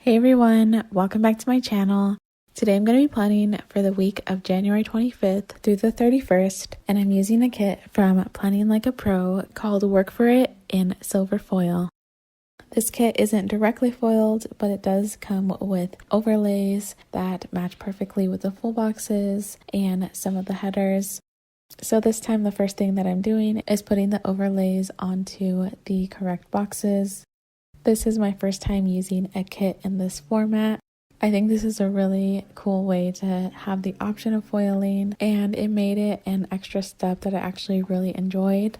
Hey everyone, welcome back to my channel. Today I'm going to be planning for the week of January 25th through the 31st, and I'm using a kit from Planning Like a Pro called Work For It in silver foil. This kit isn't directly foiled, but it does come with overlays that match perfectly with the full boxes and some of the headers. So this time the first thing that I'm doing is putting the overlays onto the correct boxes. This is my first time using a kit in this format. I think this is a really cool way to have the option of foiling, and it made it an extra step that I actually really enjoyed.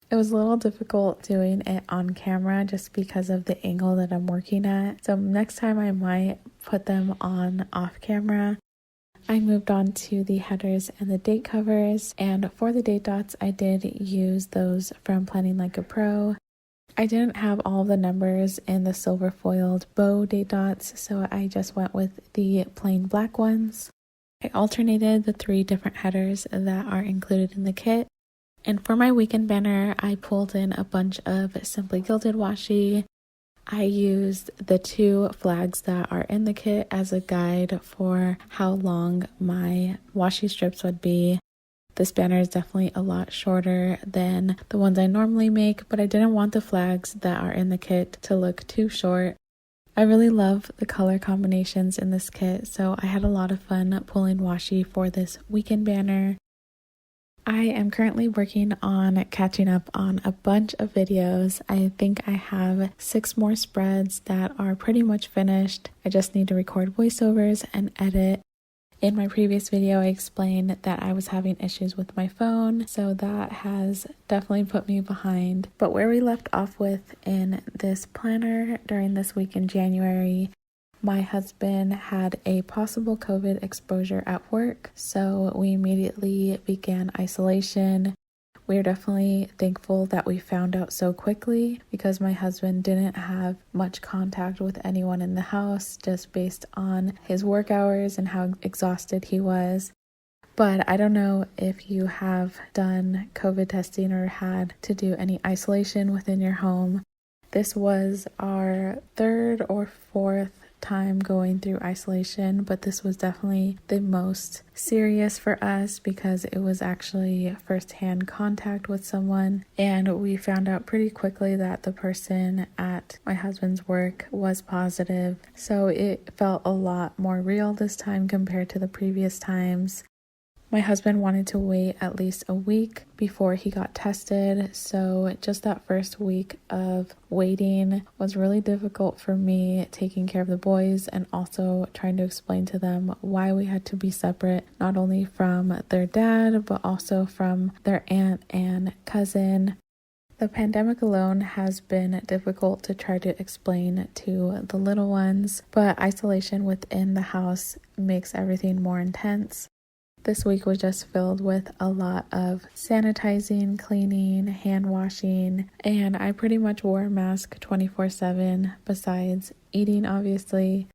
It was a little difficult doing it on camera just because of the angle that I'm working at. So next time I might put them on off camera. I moved on to the headers and the date covers, and for the date dots I did use those from Planning Like a Pro. I didn't have all the numbers in the silver foiled bow date dots, so I just went with the plain black ones. I alternated the 3 different headers that are included in the kit. And for my weekend banner, I pulled in a bunch of Simply Gilded washi. I used the 2 flags that are in the kit as a guide for how long my washi strips would be. This banner is definitely a lot shorter than the ones I normally make, but I didn't want the flags that are in the kit to look too short. I really love the color combinations in this kit, so I had a lot of fun pulling washi for this weekend banner. I am currently working on catching up on a bunch of videos. I think I have 6 more spreads that are pretty much finished. I just need to record voiceovers and edit. In my previous video, I explained that I was having issues with my phone, so that has definitely put me behind. But where we left off with in this planner during this week in January, my husband had a possible COVID exposure at work, so we immediately began isolation. We're definitely thankful that we found out so quickly because my husband didn't have much contact with anyone in the house just based on his work hours and how exhausted he was. But I don't know if you have done COVID testing or had to do any isolation within your home. This was our 3rd or 4th time going through isolation, but this was definitely the most serious for us because it was actually first-hand contact with someone, and we found out pretty quickly that the person at my husband's work was positive, so it felt a lot more real this time compared to the previous times. My husband wanted to wait at least a week before he got tested, so just that first week of waiting was really difficult for me, taking care of the boys and also trying to explain to them why we had to be separate, not only from their dad, but also from their aunt and cousin. The pandemic alone has been difficult to try to explain to the little ones, but isolation within the house makes everything more intense. This week was just filled with a lot of sanitizing, cleaning, hand washing, and I pretty much wore a mask 24/7 besides eating, obviously.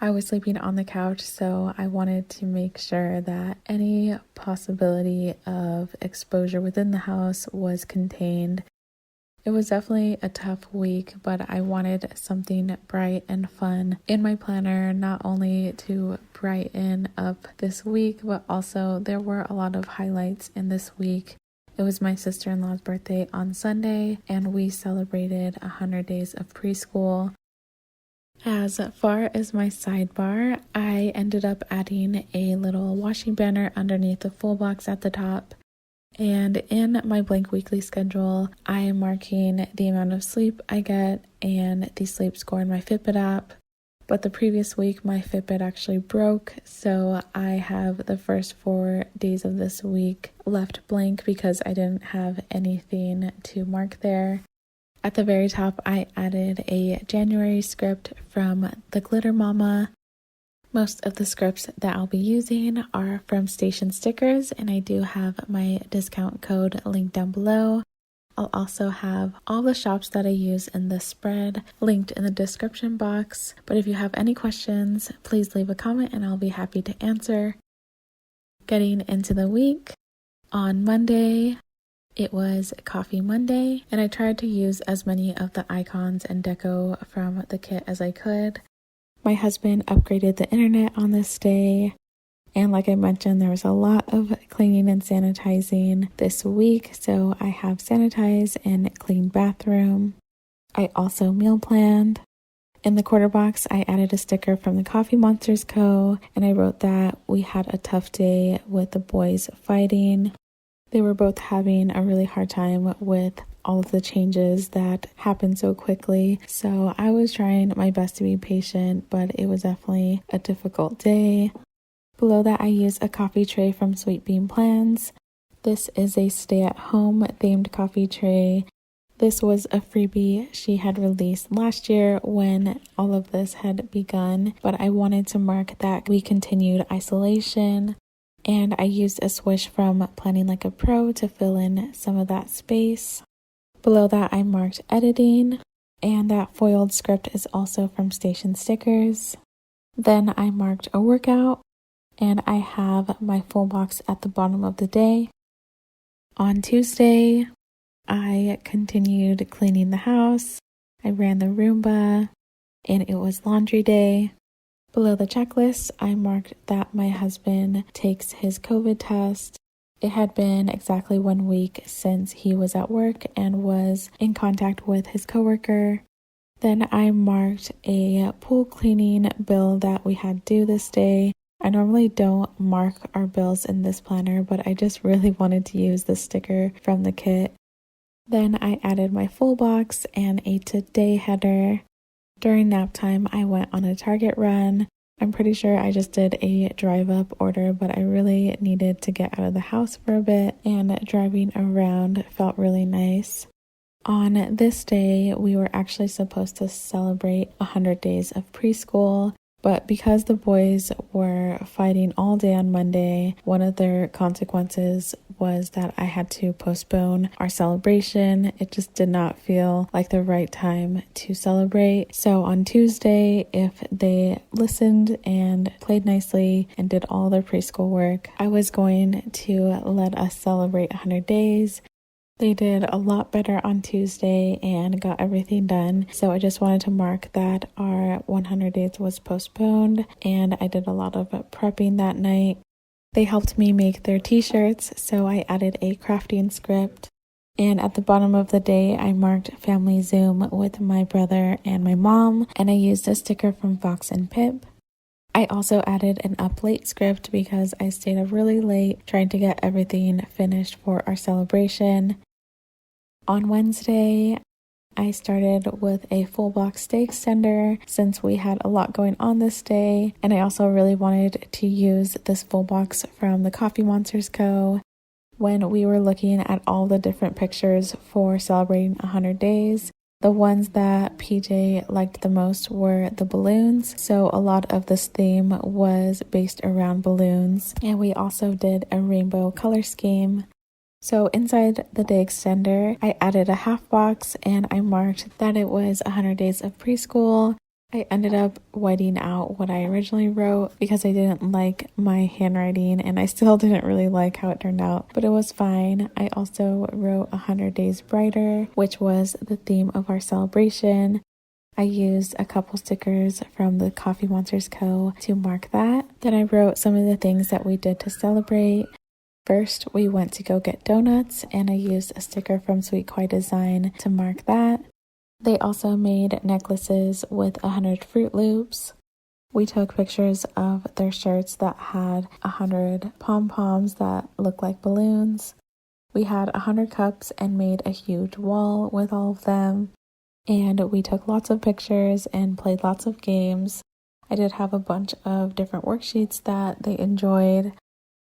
I was sleeping on the couch, so I wanted to make sure that any possibility of exposure within the house was contained. It was definitely a tough week, but I wanted something bright and fun in my planner, not only to brighten up this week, but also there were a lot of highlights in this week. It was my sister-in-law's birthday on Sunday, and we celebrated 100 days of preschool. As far as my sidebar, I ended up adding a little washi banner underneath the full box at the top. And in my blank weekly schedule, I am marking the amount of sleep I get and the sleep score in my Fitbit app. But the previous week, my Fitbit actually broke, so I have the first 4 days of this week left blank because I didn't have anything to mark there. At the very top, I added a January script from the Glitter Mama. Most of the scripts that I'll be using are from Station Stickers, and I do have my discount code linked down below. I'll also have all the shops that I use in this spread linked in the description box, but if you have any questions, please leave a comment and I'll be happy to answer. Getting into the week, on Monday, it was Coffee Monday, and I tried to use as many of the icons and deco from the kit as I could. My husband upgraded the internet on this day. And like I mentioned, there was a lot of cleaning and sanitizing this week. So I have sanitized and cleaned bathroom. I also meal planned. In the quarter box, I added a sticker from the Coffee Monsters Co. And I wrote that we had a tough day with the boys fighting. They were both having a really hard time with all of the changes that happened so quickly. So I was trying my best to be patient, but it was definitely a difficult day. Below that, I used a coffee tray from Sweet Bean Plans. This is a stay-at-home themed coffee tray. This was a freebie she had released last year when all of this had begun, but I wanted to mark that we continued isolation. And I used a swish from Planning Like a Pro to fill in some of that space. Below that, I marked editing, and that foiled script is also from Station Stickers. Then I marked a workout, and I have my full box at the bottom of the day. On Tuesday, I continued cleaning the house. I ran the Roomba, and it was laundry day. Below the checklist, I marked that my husband takes his COVID test. It had been exactly 1 week since he was at work and was in contact with his coworker. Then I marked a pool cleaning bill that we had due this day. I normally don't mark our bills in this planner, but I just really wanted to use the sticker from the kit. Then I added my full box and a today header. During nap time, I went on a Target run. I'm pretty sure I just did a drive-up order, but I really needed to get out of the house for a bit, and driving around felt really nice. On this day, we were actually supposed to celebrate 100 days of preschool, but because the boys were fighting all day on Monday, one of their consequences was that I had to postpone our celebration. It just did not feel like the right time to celebrate. So on Tuesday, if they listened and played nicely and did all their preschool work, I was going to let us celebrate 100 days. They did a lot better on Tuesday and got everything done. So I just wanted to mark that our 100 days was postponed, and I did a lot of prepping that night. They helped me make their t-shirts, so I added a crafting script. And at the bottom of the day, I marked family Zoom with my brother and my mom, and I used a sticker from Fox and Pip. I also added an up late script because I stayed up really late trying to get everything finished for our celebration. On Wednesday, I started with a full box stay extender since we had a lot going on this day, and I also really wanted to use this full box from the Coffee Monsters Co. When we were looking at all the different pictures for celebrating 100 days, the ones that PJ liked the most were the balloons, so a lot of this theme was based around balloons, and we also did a rainbow color scheme. So inside the day extender, I added a half box and I marked that it was 100 days of preschool. I ended up whiting out what I originally wrote because I didn't like my handwriting, and I still didn't really like how it turned out, but it was fine. I also wrote 100 Days Brighter, which was the theme of our celebration. I used a couple stickers from the Coffee Monsters Co. to mark that. Then I wrote some of the things that we did to celebrate. First, we went to go get donuts, and I used a sticker from Sweet Koi Design to mark that. They also made necklaces with 100 Fruit Loops. We took pictures of their shirts that had 100 pom-poms that looked like balloons. We had 100 cups and made a huge wall with all of them. And we took lots of pictures and played lots of games. I did have a bunch of different worksheets that they enjoyed.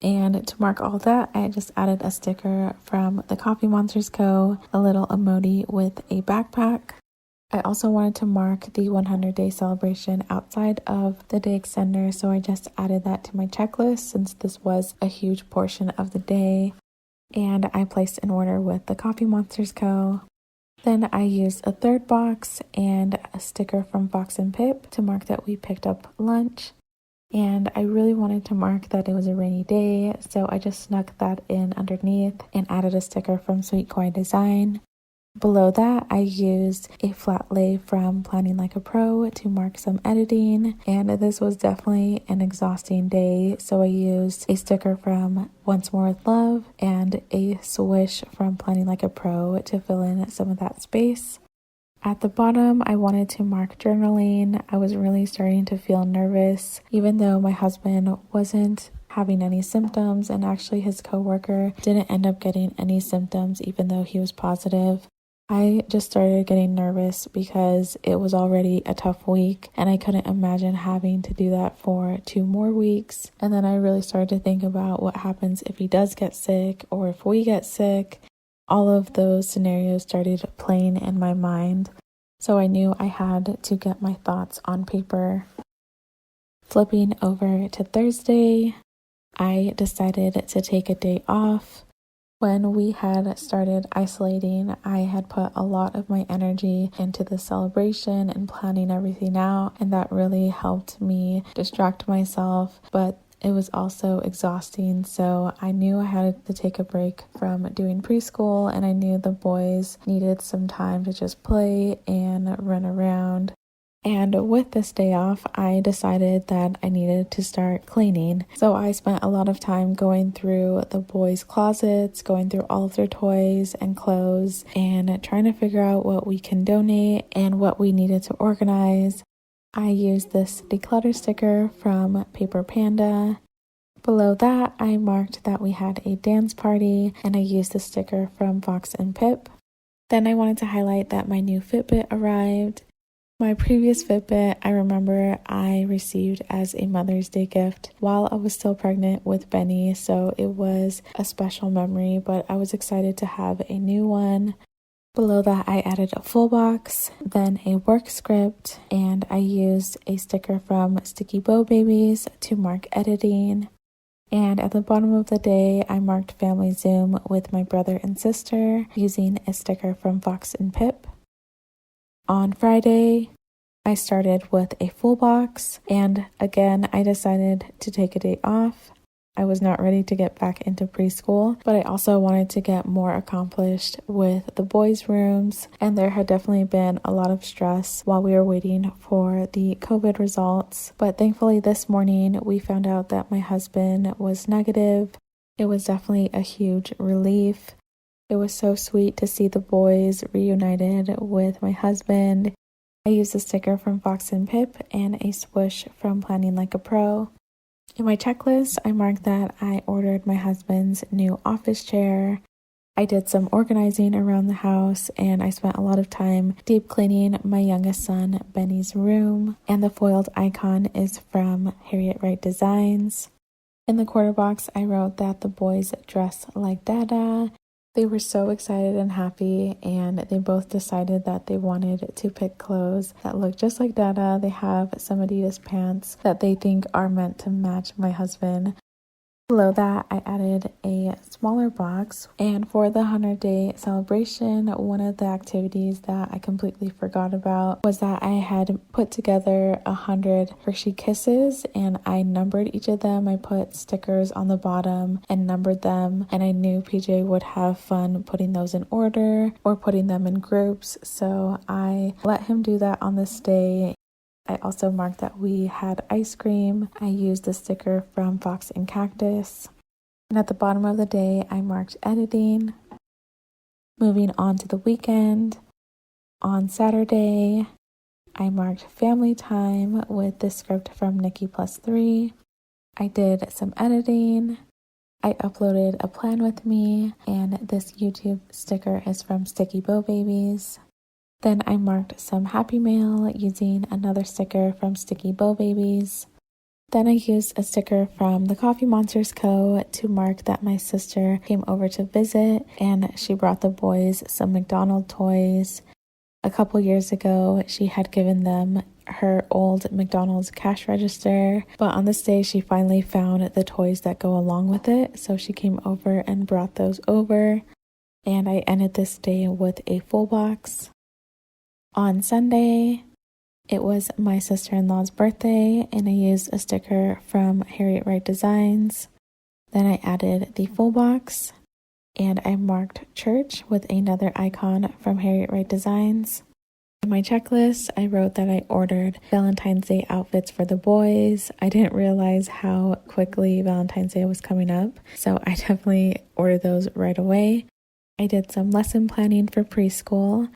And to mark all that, I just added a sticker from the Coffee Monsters Co., a little emoji with a backpack. I also wanted to mark the 100-day celebration outside of the day extender, so I just added that to my checklist since this was a huge portion of the day. And I placed an order with the Coffee Monsters Co. Then I used a third box and a sticker from Fox and Pip to mark that we picked up lunch. And I really wanted to mark that it was a rainy day, so I just snuck that in underneath and added a sticker from Sweet Koi Design. Below that, I used a flat lay from Planning Like a Pro to mark some editing, and this was definitely an exhausting day, so I used a sticker from Once More With Love and a swish from Planning Like a Pro to fill in some of that space. At the bottom, I wanted to mark journaling. I was really starting to feel nervous, even though my husband wasn't having any symptoms, and actually his coworker didn't end up getting any symptoms, even though he was positive. I just started getting nervous because it was already a tough week and I couldn't imagine having to do that for 2 more weeks. And then I really started to think about what happens if he does get sick or if we get sick. All of those scenarios started playing in my mind. So I knew I had to get my thoughts on paper. Flipping over to Thursday, I decided to take a day off. When we had started isolating, I had put a lot of my energy into the celebration and planning everything out, and that really helped me distract myself, but it was also exhausting, so I knew I had to take a break from doing preschool, and I knew the boys needed some time to just play and run around. And with this day off, I decided that I needed to start cleaning. So I spent a lot of time going through the boys' closets, going through all of their toys and clothes, and trying to figure out what we can donate and what we needed to organize. I used this declutter sticker from Paper Panda. Below that, I marked that we had a dance party, and I used the sticker from Fox and Pip. Then I wanted to highlight that my new Fitbit arrived. My previous Fitbit, I remember I received as a Mother's Day gift while I was still pregnant with Benny, so it was a special memory, but I was excited to have a new one. Below that, I added a full box, then a work script, and I used a sticker from Sticky Bow Babies to mark editing. And at the bottom of the day, I marked Family Zoom with my brother and sister using a sticker from Fox and Pip. On Friday, I started with a full box, and again, I decided to take a day off. I was not ready to get back into preschool, but I also wanted to get more accomplished with the boys' rooms, and there had definitely been a lot of stress while we were waiting for the COVID results. But thankfully this morning, we found out that my husband was negative. It was definitely a huge relief. It was so sweet to see the boys reunited with my husband. I used a sticker from Fox and Pip and a swoosh from Planning Like a Pro. In my checklist, I marked that I ordered my husband's new office chair. I did some organizing around the house, and I spent a lot of time deep cleaning my youngest son, Benny's room. And the foiled icon is from Harriet Wright Designs. In the quarter box, I wrote that the boys dress like Dada. They were so excited and happy, and they both decided that they wanted to pick clothes that look just like Dada. They have some Adidas pants that they think are meant to match my husband. Below that, I added a smaller box, and for the 100-day celebration, one of the activities that I completely forgot about was that I had put together 100 Hershey Kisses, and I numbered each of them. I put stickers on the bottom and numbered them, and I knew PJ would have fun putting those in order or putting them in groups, so I let him do that on this day. I also marked that we had ice cream. I used the sticker from Fox and Cactus. And at the bottom of the day, I marked editing. Moving on to the weekend. On Saturday, I marked family time with the script from Nikki Plus 3. I did some editing. I uploaded a plan with me, and this YouTube sticker is from Sticky Bow Babies. Then I marked some Happy Mail using another sticker from Sticky Bow Babies. Then I used a sticker from the Coffee Monsters Co. to mark that my sister came over to visit, and she brought the boys some McDonald's toys. A couple years ago, she had given them her old McDonald's cash register, but on this day, she finally found the toys that go along with it, so she came over and brought those over, and I ended this day with a full box. On Sunday, it was my sister-in-law's birthday, and I used a sticker from Harriet Wright Designs. Then I added the full box. And I marked church with another icon from Harriet Wright Designs. In my checklist, I wrote that I ordered Valentine's Day outfits for the boys. I didn't realize how quickly Valentine's Day was coming up, so I definitely ordered those right away. I did some lesson planning for preschool,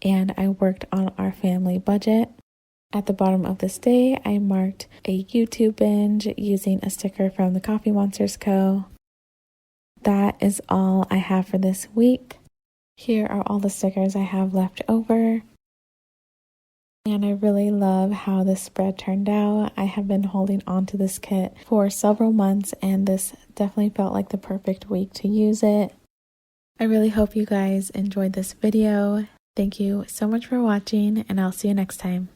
and I worked on our family budget. At the bottom of this day, I marked a YouTube binge using a sticker from the Coffee Monsters Co. That is all I have for this week. Here are all the stickers I have left over. And I really love how this spread turned out. I have been holding on to this kit for several months, and this definitely felt like the perfect week to use it. I really hope you guys enjoyed this video. Thank you so much for watching, and I'll see you next time.